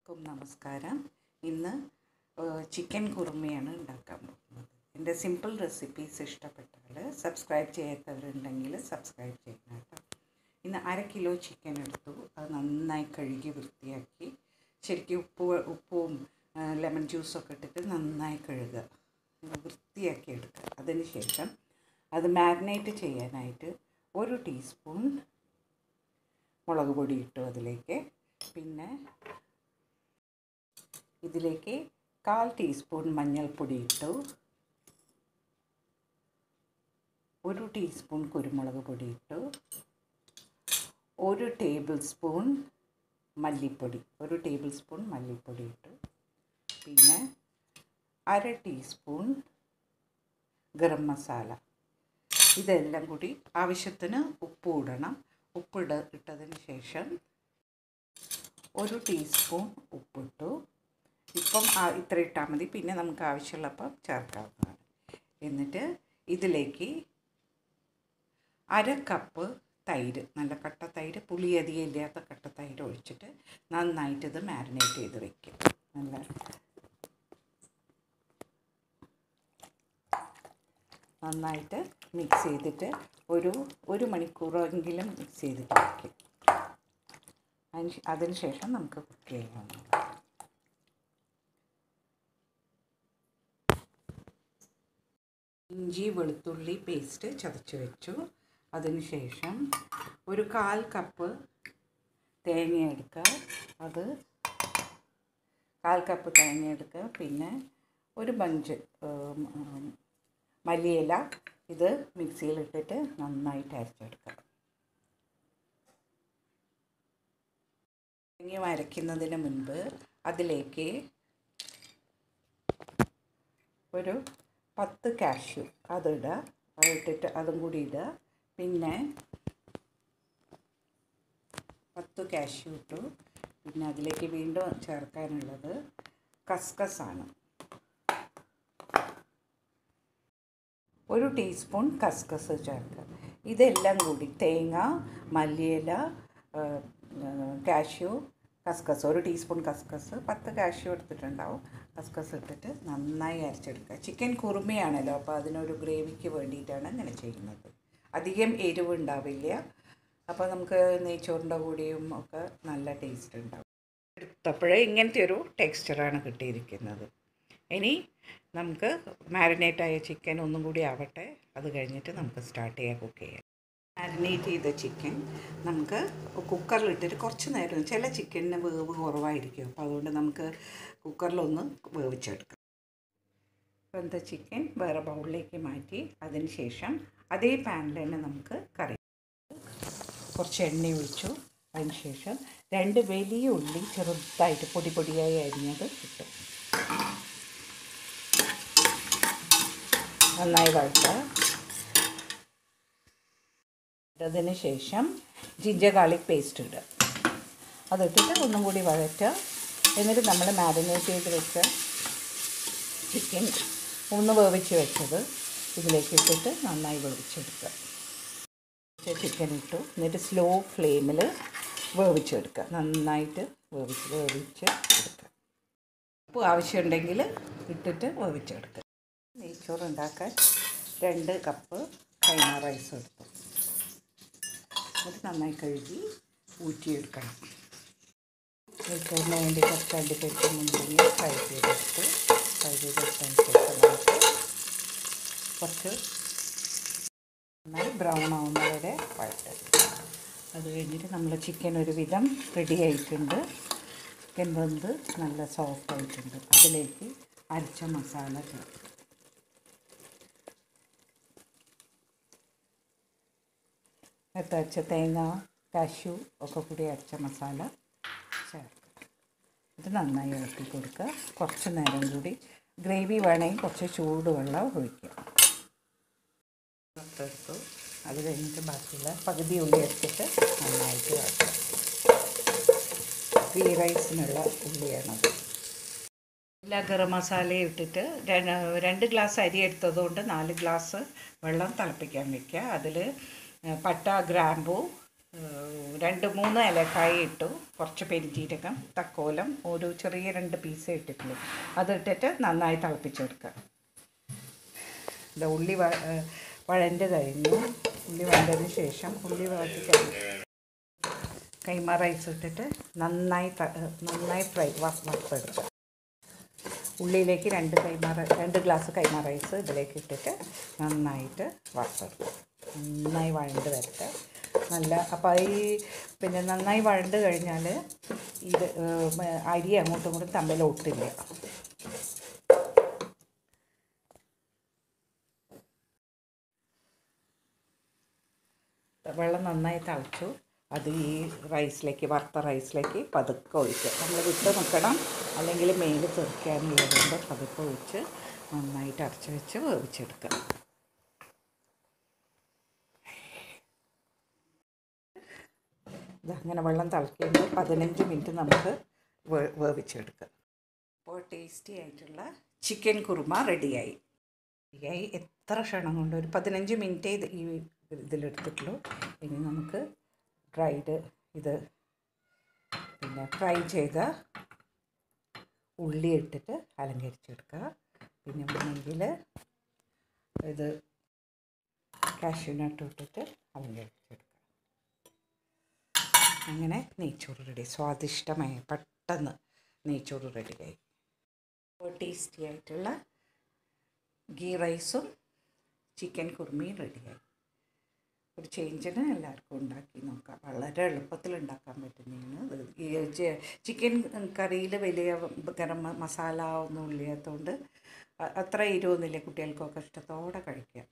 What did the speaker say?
നമസ്കാരം. ഇന്ന് ചിക്കൻ കുറുമയാണ് ഉണ്ടാക്കാൻ പോകുന്നത്. എൻ്റെ സിമ്പിൾ റെസിപ്പീസ് ഇഷ്ടപ്പെട്ടാൽ സബ്സ്ക്രൈബ് ചെയ്യാത്തവരുണ്ടെങ്കിൽ സബ്സ്ക്രൈബ് ചെയ്യണം കേട്ടോ. ഇന്ന് 1/2 കിലോ ചിക്കൻ എടുത്തു. അത് നന്നായി കഴുകി വൃത്തിയാക്കി ശരിക്കും ഉപ്പും ലെമൺ ജ്യൂസൊക്കെ ഇട്ടിട്ട് നന്നായി കഴുകുക, വൃത്തിയാക്കി എടുക്കുക. അതിന് ശേഷം അത് മാരിനേറ്റ് ചെയ്യാനായിട്ട് 1 ടീസ്പൂൺ മുളക് പൊടി ഇട്ടു. അതിലേക്ക് പിന്നെ ഇതിലേക്ക് 1/4 ടീസ്പൂൺ മഞ്ഞൾപ്പൊടി ഇട്ടു, 1 ടീസ്പൂൺ കുരുമുളക് പൊടി ഇട്ടു, 1 ടേബിൾ സ്പൂൺ മല്ലിപ്പൊടി ഇട്ടു, പിന്നെ 1/2 ടീസ്പൂൺ ഗരം മസാല. ഇതെല്ലാം കൂടി ആവശ്യത്തിന് ഉപ്പ് ഇടണം. ഇട്ടതിന് ശേഷം 1 ടീസ്പൂൺ ഉപ്പിട്ടു. ഇപ്പം ഇത്ര ഇട്ടാൽ മതി, പിന്നെ നമുക്ക് ആവശ്യമുള്ളപ്പം ചേർക്കാവുന്നതാണ്. എന്നിട്ട് ഇതിലേക്ക് 1/2 കപ്പ് തൈര്, നല്ല കട്ട തൈര്, പുളി അധികം ഇല്ലാത്ത കട്ട തൈര് ഒഴിച്ചിട്ട് നന്നായിട്ട് ഇത് മാരിനേറ്റ് ചെയ്ത് വയ്ക്കും. നന്നായിട്ട് മിക്സ് ചെയ്തിട്ട് ഒരു മണിക്കൂറെങ്കിലും മിക്സ് ചെയ്തിട്ട് വയ്ക്കും. അതിന് ശേഷം നമുക്ക് കുക്ക് ചെയ്യാം. ഇഞ്ചി വെളുത്തുള്ളി പേസ്റ്റ് ചതച്ച് വെച്ചു. അതിന് ശേഷം 1/4 കപ്പ് തേങ്ങ എടുക്കുക. 1/4 കപ്പ് തേങ്ങ എടുക്കുക. പിന്നെ 1 ബഞ്ച് മല്ലിയില, ഇത് മിക്സിയിലിട്ടിട്ട് നന്നായിട്ട് അരച്ചെടുക്കുക. തേങ്ങ അരയ്ക്കുന്നതിന് മുൻപ് അതിലേക്ക് 10 കാഷ്യൂ അതിടുക. അതിട്ടിട്ട് അതും കൂടി ഇടുക. പിന്നെ 10 കാഷ്യൂ ഇട്ടു. പിന്നെ അതിലേക്ക് വീണ്ടും ചേർക്കാനുള്ളത് കസ്കസാണ്. 1 ടീസ്പൂൺ കസ്കസ് ചേർക്കുക. ഇതെല്ലാം കൂടി തേങ്ങ, മല്ലിയില, കാഷ്യൂ, കസ്കസ്, 1 ടീസ്പൂൺ കസ്കസ്, 10 കാഷ്യൂ എടുത്തിട്ടുണ്ടാവും. കസ്കസ് ഇട്ടിട്ട് നന്നായി അരച്ചെടുക്കുക. ചിക്കൻ കുറുമയാണല്ലോ, അപ്പോൾ അതിനൊരു ഗ്രേവിക്ക് വേണ്ടിയിട്ടാണ് ഇങ്ങനെ ചെയ്യുന്നത്. അധികം എരിവ് ഉണ്ടാവില്ല, അപ്പോൾ നമുക്ക് നെയ്ച്ചോറിൻ്റെ കൂടെയും ഒക്കെ നല്ല ടേസ്റ്റ് ഉണ്ടാവും. എടുത്തപ്പോഴേ ഇങ്ങനത്തെ ഒരു ടെക്സ്ചറാണ് കിട്ടിയിരിക്കുന്നത്. ഇനി നമുക്ക് മാരിനേറ്റായ ചിക്കൻ ഒന്നും കൂടി ആവട്ടെ. അത് കഴിഞ്ഞിട്ട് നമുക്ക് സ്റ്റാർട്ട് ചെയ്യാം കുക്ക് ചെയ്യാൻ. മാരിനേറ്റ് ചെയ്ത ചിക്കൻ നമുക്ക് കുക്കറിലിട്ടിട്ട് കുറച്ച് നേരം, ചില ചിക്കനിന് വേവ് കുറവായിരിക്കും, അപ്പോൾ അതുകൊണ്ട് നമുക്ക് കുക്കറിലൊന്ന് വേവിച്ചെടുക്കാം. വെന്ത ചിക്കൻ വേറെ ബൗളിലേക്ക് മാറ്റി അതിന് ശേഷം അതേ പാനിൽ തന്നെ നമുക്ക് കറി കുറച്ച് എണ്ണ ഒഴിച്ചു. അതിന് ശേഷം 2 വലിയ ഉള്ളി ചെറുതായിട്ട് പൊടിയായി അരിഞ്ഞത് ഇട്ടു. നന്നായി വഴറ്റുക. അതിന് ശേഷം ജിഞ്ചർ ഗാർലിക് പേസ്റ്റ് ഇടുക. അതിട്ടിട്ട് ഒന്നും കൂടി വഴറ്റുക. എന്നിട്ട് നമ്മൾ മാരിനേറ്റ് ചെയ്ത് വെച്ച ചിക്കൻ ഒന്ന് വേവിച്ച് വെച്ചത് ഇതിലേക്ക് ഇട്ടിട്ട് നന്നായി വേവിച്ചെടുക്കുക. ചിക്കൻ ഇട്ടു. എന്നിട്ട് സ്ലോ ഫ്ലെയിമിൽ വേവിച്ചെടുക്കുക. നന്നായിട്ട് വേവിച്ചെടുക്കുക. ഉപ്പ് ആവശ്യമുണ്ടെങ്കിൽ ഇട്ടിട്ട് വേവിച്ചെടുക്കുക. നെയ്ച്ചോറ് ഉണ്ടാക്കാൻ 2 കപ്പ് കൈമ റൈസ് എടുത്തു. അത് നന്നായി കഴുകി ഊറ്റിയെടുക്കണം. നെയ്ച്ചോറിന് വേണ്ടി കുറച്ച് അണ്ടിപ്പരിപ്പ് മുന്തിരി ഫ്രൈ ചെയ്തെടുത്തതിന് ശേഷം നമുക്ക് കുറച്ച് നന്നായി ബ്രൗൺ ആവുന്നവരെ വഴറ്റുക. അത് കഴിഞ്ഞിട്ട് നമ്മൾ ചിക്കൻ ഒരുവിധം റെഡി ആയിട്ടുണ്ട്. ചിക്കൻ വെന്ത് നല്ല സോഫ്റ്റ് ആയിട്ടുണ്ട്. അതിലേക്ക് അരച്ച മസാല ചേർക്കുക. അരച്ച തേങ്ങ, കാഷ്യൂ ഒക്കെ കൂടി അരച്ച മസാല ചേർക്കുക. ഇത് നന്നായി ഇളക്കി കൊടുക്കുക. കുറച്ച് നേരം കൂടി ഗ്രേവി വേണമെങ്കിൽ കുറച്ച് ചൂടുവെള്ളം ഒഴിക്കുക. എടുത്തു. അത് കഴിഞ്ഞിട്ട് ബാക്കിയുള്ള പകുതി ഉള്ളി എടുത്തിട്ട് നന്നായിട്ട് വഴറ്റുക. ഗീ റൈസിനുള്ള ഉള്ളിയാണത്. എല്ലാ ഗരം മസാലയും ഇട്ടിട്ട് 2 ഗ്ലാസ് അരി എടുത്തതുകൊണ്ട് 4 ഗ്ലാസ് വെള്ളം തിളപ്പിക്കാൻ വയ്ക്കുക. അതിൽ പട്ട, ഗ്രാമ്പൂ, 2-3 ഏലക്കായ ഇട്ടു, കുറച്ച് പെരുംജീരകം, തക്കോലം, ഒരു ചെറിയ 2 പീസ് ഇട്ടിട്ടുള്ളൂ. അതിട്ടിട്ട് നന്നായി തിളപ്പിച്ചെടുക്കുക. ഉള്ളി വഴണ്ട് കഴിഞ്ഞു. ഉള്ളി വഴണ്ടതിന് ശേഷം ഉള്ളി വഴറ്റി കൈമ റൈസ് ഇട്ടിട്ട് നന്നായി വറുത്തെടുക്കുക. ഉള്ളിയിലേക്ക് 2 ഗ്ലാസ് കൈമ റൈസ് ഇതിലേക്ക് ഇട്ടിട്ട് നന്നായിട്ട് വറുത്തെടുക്കുക. നന്നായി വഴണ്ട് വരട്ടെ. അപ്പോൾ പിന്നെ നന്നായി വഴണ്ട് കഴിഞ്ഞാൽ ഇത് അരി അങ്ങോട്ടും ഇങ്ങോട്ടും തമ്മിൽ ഒട്ടില്ല. വെള്ളം നന്നായി തിളച്ചു. അത് ഈ റൈസിലേക്ക്, വറുത്ത റൈസിലേക്ക് പതുക്കെ ഒഴിക്കുക. നമ്മൾ വിട്ട് നിൽക്കണം, അല്ലെങ്കിൽ മേല് തെറിക്കാനുള്ളതുകൊണ്ട് പതുക്കെ ഒഴിച്ച് നന്നായിട്ട് അടച്ച് വെച്ച് വേവിച്ചെടുക്കുക. ഇതങ്ങനെ വെള്ളം തിളയ്ക്കുമ്പോൾ 15 മിനിറ്റ് നമുക്ക് വേവിച്ചെടുക്കുക. അപ്പോൾ ടേസ്റ്റി ആയിട്ടുള്ള ചിക്കൻ കുറുമ റെഡിയായി. എത്ര ക്ഷണം കൊണ്ട് ഒരു 15 മിനിറ്റേ ഇതിലെടുത്തിട്ടുള്ളൂ. ഇനി നമുക്ക് ഇത് പിന്നെ ഫ്രൈ ചെയ്ത ഉള്ളി ഇട്ടിട്ട് അലങ്കരിച്ചെടുക്കുക. പിന്നെ വേണമെങ്കിൽ ഇത് കാഷ്യൂനട്ട് ഇട്ടിട്ട് അലങ്കരിച്ചെടുക്കുക. അങ്ങനെ നെയ്ച്ചോറ് റെഡി. സ്വാദിഷ്ടമായി പെട്ടെന്ന് നെയ്ച്ചോറ് റെഡിയായി. ടേസ്റ്റി ആയിട്ടുള്ള ഗീ റൈസും ചിക്കൻ കുറുമയും റെഡിയായി. ഒരു ചേഞ്ചിന് എല്ലാവർക്കും ഉണ്ടാക്കി നോക്കാം. വളരെ എളുപ്പത്തിൽ ഉണ്ടാക്കാൻ പറ്റുന്നതാണ്. ചിക്കൻ കറിയിൽ വലിയ ഗരം മസാല ഒന്നും ഇല്ലാത്തതുകൊണ്ട് അത്ര എരിവൊന്നുമില്ല. കുട്ടികൾക്കൊക്കെ ഇഷ്ടത്തോടെ കഴിക്കാം.